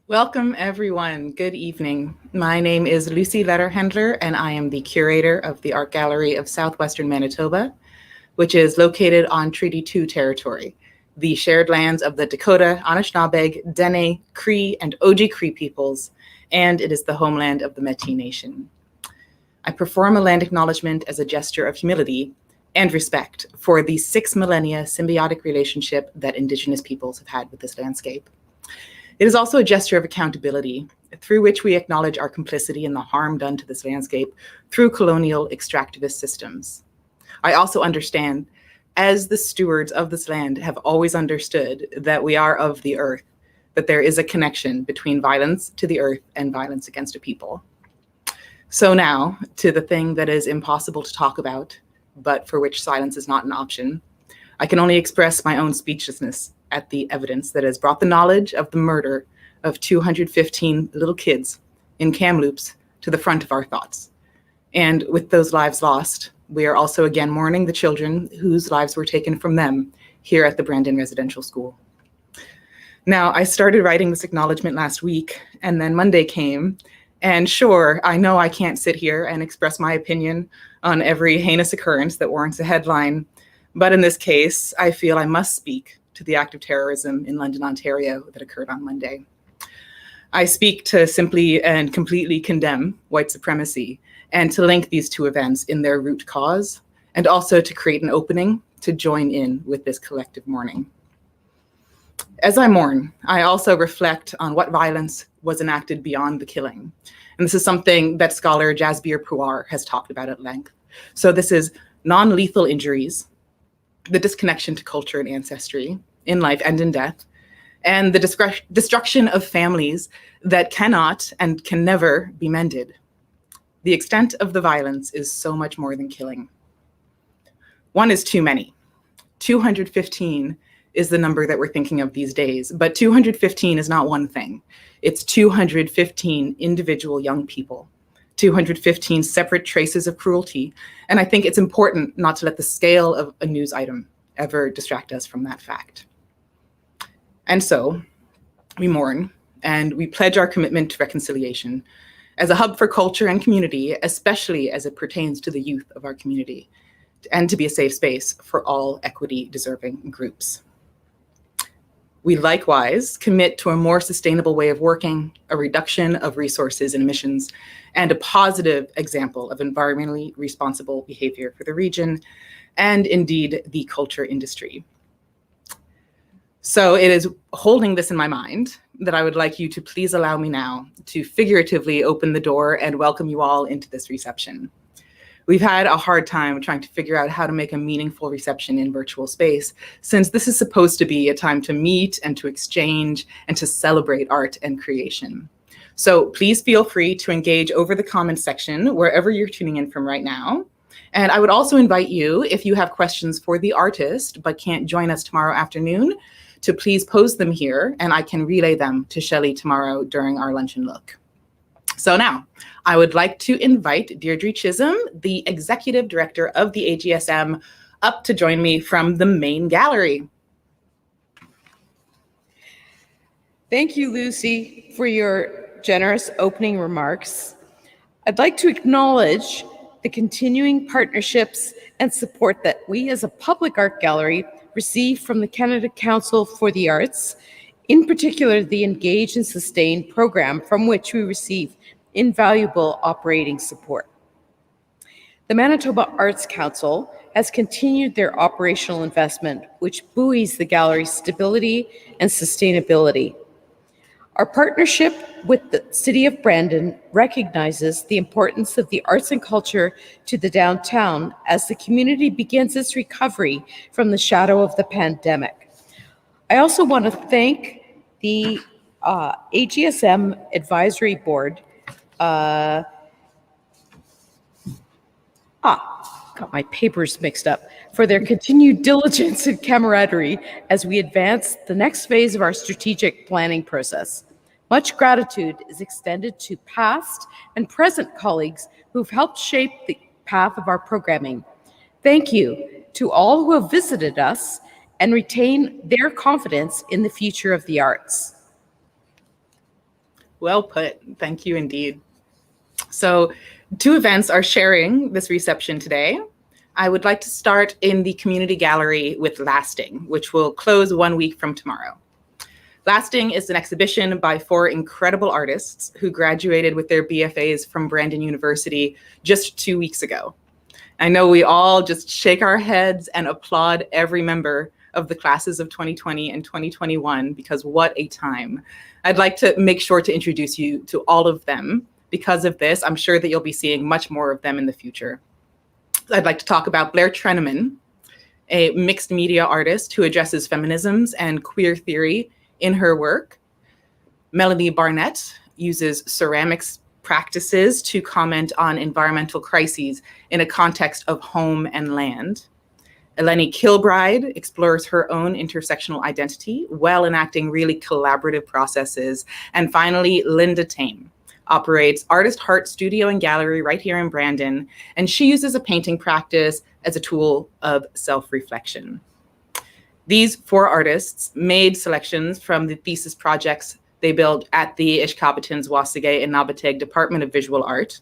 Welcome, everyone. Good evening. My name is Lucie Lederhendler, and I am the curator of the Art Gallery of Southwestern Manitoba, which is located on Treaty 2 territory, the shared lands of the Dakota, Anishinaabe, Dene, Cree, and Oji-Cree peoples, and it is the homeland of the Métis Nation. I perform a land acknowledgement as a gesture of humility and respect for the 6 millennia symbiotic relationship that Indigenous peoples have had with this landscape. It is also a gesture of accountability through which we acknowledge our complicity in the harm done to this landscape through colonial extractivist systems. I also understand, as the stewards of this land have always understood, that we are of the earth, that there is a connection between violence to the earth and violence against a people. So now, to the thing that is impossible to talk about, but for which silence is not an option, I can only express my own speechlessness at the evidence that has brought the knowledge of the murder of 215 little kids in Kamloops to the front of our thoughts. And with those lives lost, we are also again mourning the children whose lives were taken from them here at the Brandon Residential School. Now, I started writing this acknowledgement last week, and then Monday came, and sure, I know I can't sit here and express my opinion on every heinous occurrence that warrants a headline, but in this case, I feel I must speak to the act of terrorism in London, Ontario that occurred on Monday. I speak to simply and completely condemn white supremacy and to link these two events in their root cause, and also to create an opening to join in with this collective mourning. As I mourn, I also reflect on what violence was enacted beyond the killing. And this is something that scholar Jasbir Puar has talked about at length. So this is non-lethal injuries, the disconnection to culture and ancestry in life and in death, and the destruction of families that cannot and can never be mended. The extent of the violence is so much more than killing. One is too many. 215 is the number that we're thinking of these days, but 215 is not one thing. It's 215 individual young people, 215 separate traces of cruelty. And I think it's important not to let the scale of a news item ever distract us from that fact. And so we mourn and we pledge our commitment to reconciliation as a hub for culture and community, especially as it pertains to the youth of our community, and to be a safe space for all equity-deserving groups. We likewise commit to a more sustainable way of working, a reduction of resources and emissions, and a positive example of environmentally responsible behavior for the region, and indeed the culture industry. So it is holding this in my mind that I would like you to please allow me now to figuratively open the door and welcome you all into this reception. We've had a hard time trying to figure out how to make a meaningful reception in virtual space, since this is supposed to be a time to meet and to exchange and to celebrate art and creation. So please feel free to engage over the comments section wherever you're tuning in from right now. And I would also invite you, if you have questions for the artist but can't join us tomorrow afternoon, to please pose them here and I can relay them to Shelley tomorrow during our lunch and look. So now, I would like to invite Deirdre Chisholm, the Executive Director of the AGSM, up to join me from the main gallery. Thank you, Lucie, for your generous opening remarks. I'd like to acknowledge the continuing partnerships and support that we as a public art gallery receive from the Canada Council for the Arts, in particular the Engage and Sustain program, from which we receive invaluable operating support. The Manitoba Arts Council has continued their operational investment, which buoys the gallery's stability and sustainability. Our partnership with the City of Brandon recognizes the importance of the arts and culture to the downtown as the community begins its recovery from the shadow of the pandemic. I also want to thank the AGSM Advisory Board. Got my papers mixed up, for their continued diligence and camaraderie as we advance the next phase of our strategic planning process. Much gratitude is extended to past and present colleagues who've helped shape the path of our programming. Thank you to all who have visited us and retain their confidence in the future of the arts. Well put. Thank you indeed. So, two events are sharing this reception today. I would like to start in the community gallery with Lasting, which will close 1 week from tomorrow. Lasting is an exhibition by 4 incredible artists who graduated with their BFAs from Brandon University just 2 weeks ago. I know we all just shake our heads and applaud every member of the classes of 2020 and 2021 because what a time. I'd like to make sure to introduce you to all of them. Because of this, I'm sure that you'll be seeing much more of them in the future. I'd like to talk about Blair Treneman, a mixed media artist who addresses feminisms and queer theory in her work. Melanie Barnett uses ceramics practices to comment on environmental crises in a context of home and land. Eleni Kilbride explores her own intersectional identity while enacting really collaborative processes. And finally, Linda Tame operates Artist Heart Studio and Gallery right here in Brandon, and she uses a painting practice as a tool of self-reflection. These 4 artists made selections from the thesis projects they built at the Ishkabetins Wassige and Nabateg Department of Visual Art.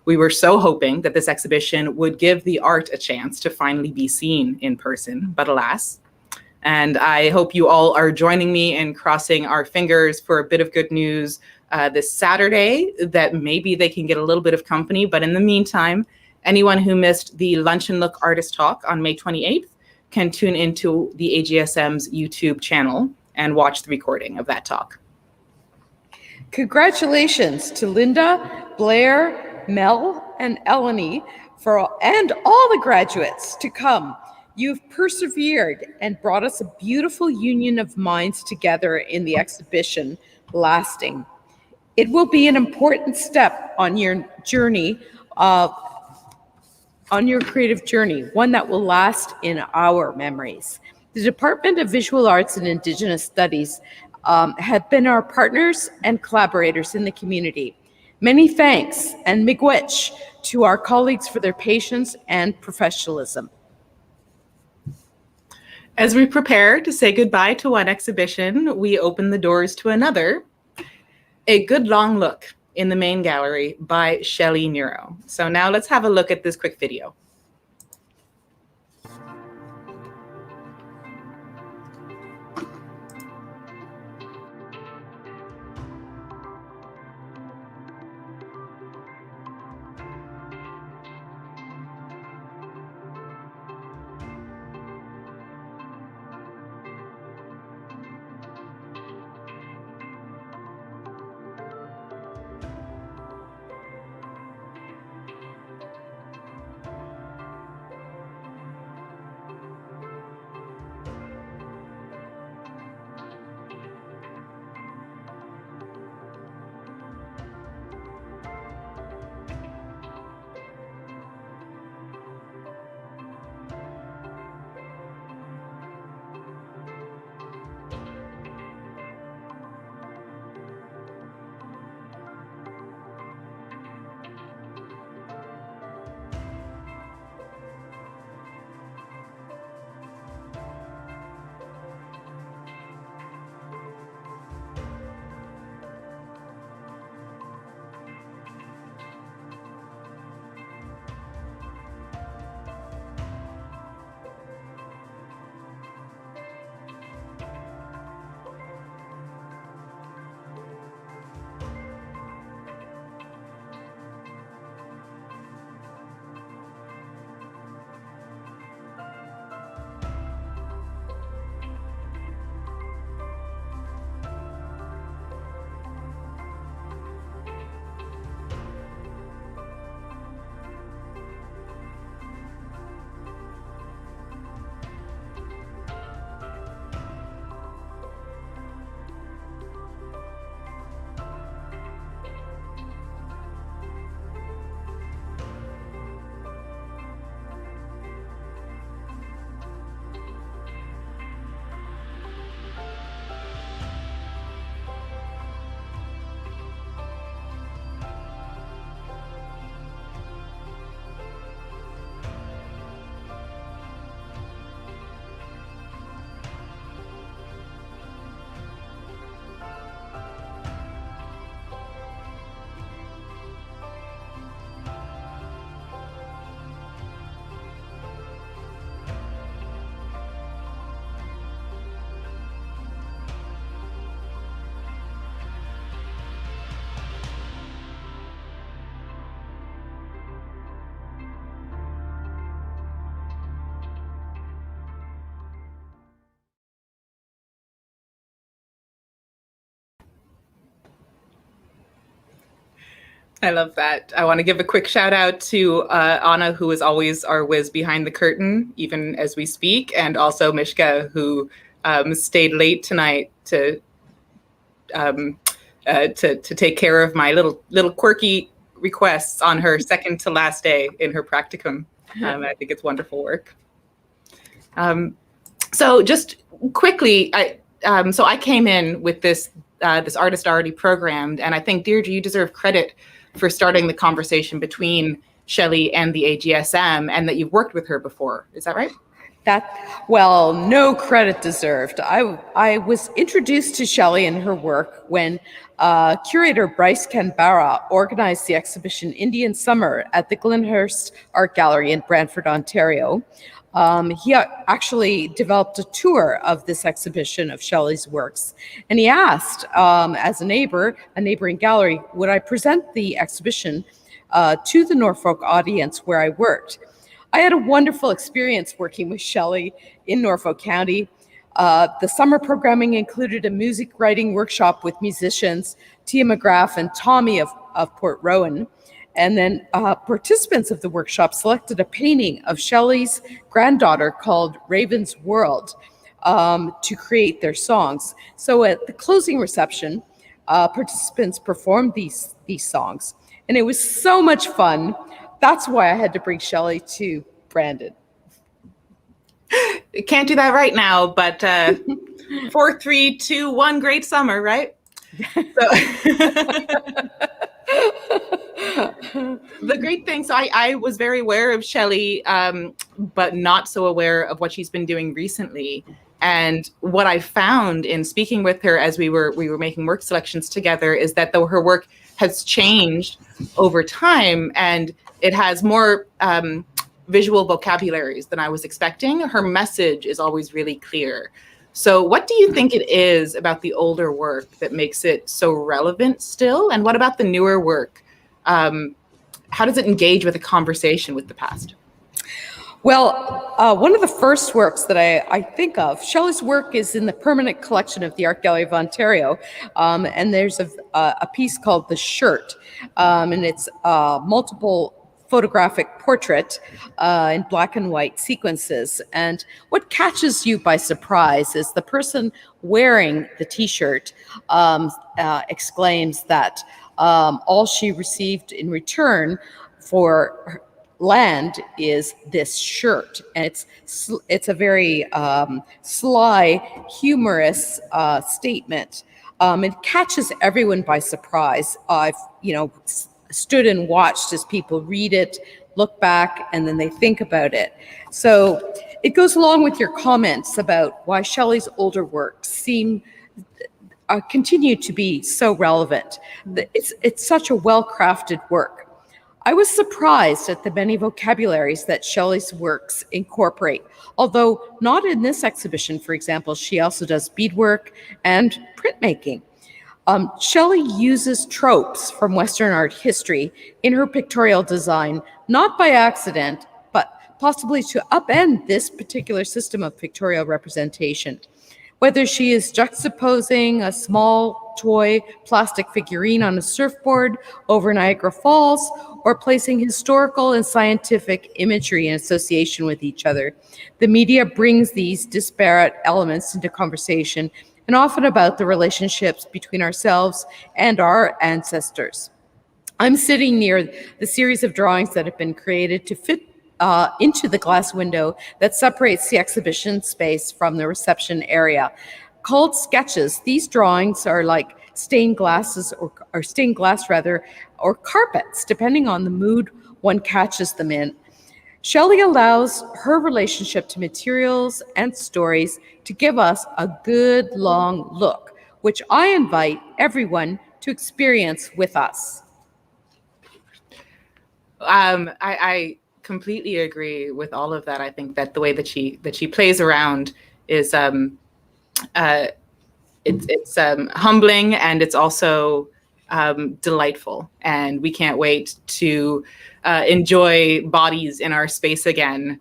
We were so hoping that this exhibition would give the art a chance to finally be seen in person, but alas. And I hope you all are joining me in crossing our fingers for a bit of good news this Saturday, that maybe they can get a little bit of company. But in the meantime, anyone who missed the Lunch and Look artist talk on May 28th can tune into the AGSM's YouTube channel and watch the recording of that talk. Congratulations to Linda, Blair, Mel, and Eleni and all the graduates to come. You've persevered and brought us a beautiful union of minds together in the exhibition, Lasting. It will be an important step on your journey, on your creative journey, one that will last in our memories. The Department of Visual Arts and Indigenous Studies have been our partners and collaborators in the community. Many thanks and miigwech to our colleagues for their patience and professionalism. As we prepare to say goodbye to one exhibition, we open the doors to another. A Good Long Look in the main gallery by Shelley Nero. So now let's have a look at this quick video. I love that. I want to give a quick shout out to Anna, who is always our whiz behind the curtain, even as we speak, and also Mishka, who stayed late tonight to take care of my little quirky requests on her second to last day in her practicum. I think it's wonderful work. So just quickly, so I came in with this artist already programmed, and I think, Deirdre, you deserve credit for starting the conversation between Shelley and the AGSM, and that you've worked with her before. Is that right? Well, no credit deserved. I was introduced to Shelley and her work when curator Bryce Canberra organized the exhibition Indian Summer at the Glenhurst Art Gallery in Brantford, Ontario. He actually developed a tour of this exhibition of Shelley's works, and he asked, as a neighboring gallery, would I present the exhibition to the Norfolk audience where I worked. I had a wonderful experience working with Shelley in Norfolk County. The summer programming included a music writing workshop with musicians Tia McGrath and Tommy of Port Rowan. And then participants of the workshop selected a painting of Shelley's granddaughter called Raven's World to create their songs. So at the closing reception, participants performed these songs. And it was so much fun. That's why I had to bring Shelley to Brandon. Can't do that right now, but 4, 3, 2, 1, great summer, right? The great thing, so I was very aware of Shelley, but not so aware of what she's been doing recently. And what I found in speaking with her as we were making work selections together is that though her work has changed over time and it has more visual vocabularies than I was expecting, her message is always really clear. So what do you think it is about the older work that makes it so relevant still? And what about the newer work? How does it engage with a conversation with the past? Well, one of the first works that I think of, Shelley's work is in the permanent collection of the Art Gallery of Ontario, and there's a piece called The Shirt, and it's multiple photographic portrait in black and white sequences. And what catches you by surprise is the person wearing the t-shirt exclaims that all she received in return for land is this shirt. And it's a very sly, humorous statement. It catches everyone by surprise. I've, stood and watched as people read it, look back, and then they think about it. So it goes along with your comments about why Shelley's older works continue to be so relevant. It's such a well-crafted work. I was surprised at the many vocabularies that Shelley's works incorporate, although not in this exhibition, for example. She also does beadwork and printmaking. Shelley uses tropes from Western art history in her pictorial design, not by accident, but possibly to upend this particular system of pictorial representation. Whether she is juxtaposing a small toy plastic figurine on a surfboard over Niagara Falls, or placing historical and scientific imagery in association with each other, the media brings these disparate elements into conversation, and often about the relationships between ourselves and our ancestors. I'm sitting near the series of drawings that have been created to fit into the glass window that separates the exhibition space from the reception area. Called sketches, these drawings are like stained glass or carpets, depending on the mood one catches them in. Shelley allows her relationship to materials and stories to give us a good long look, which I invite everyone to experience with us. I completely agree with all of that. I think that the way that she plays around is it's humbling, and it's also delightful, and we can't wait to enjoy bodies in our space again,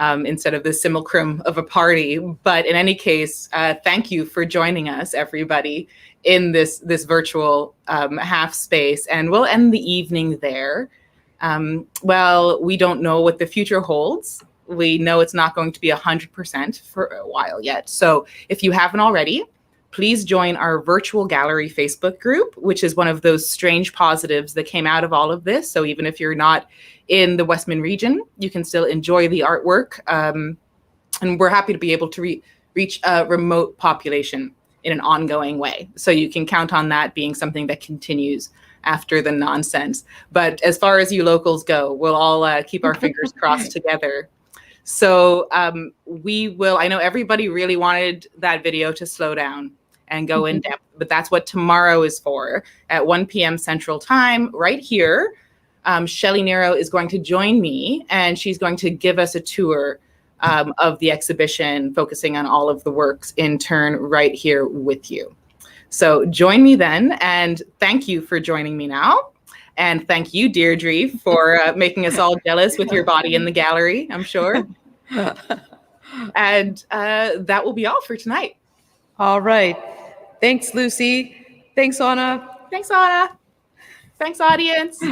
instead of the simulacrum of a party. But in any case, thank you for joining us, everybody. in this virtual half space, and we'll end the evening there. Well, we don't know what the future holds. We know it's not going to be 100% for a while yet. So if you haven't already, please join our virtual gallery Facebook group, which is one of those strange positives that came out of all of this. So even if you're not in the Westman region, you can still enjoy the artwork. And we're happy to be able to reach a remote population in an ongoing way. So you can count on that being something that continues after the nonsense. But as far as you locals go, we'll all keep our fingers crossed together. So we will, I know everybody really wanted that video to slow down and go in depth, but that's what tomorrow is for at 1 p.m. Central Time right here. Shelley Nero is going to join me, and she's going to give us a tour of the exhibition, focusing on all of the works in turn right here with you. So join me then, and thank you for joining me now. And thank you, Deirdre, for making us all jealous with your body in the gallery, I'm sure. And that will be all for tonight. All right. Thanks, Lucie. Thanks, Anna. Thanks, Anna. Thanks, audience.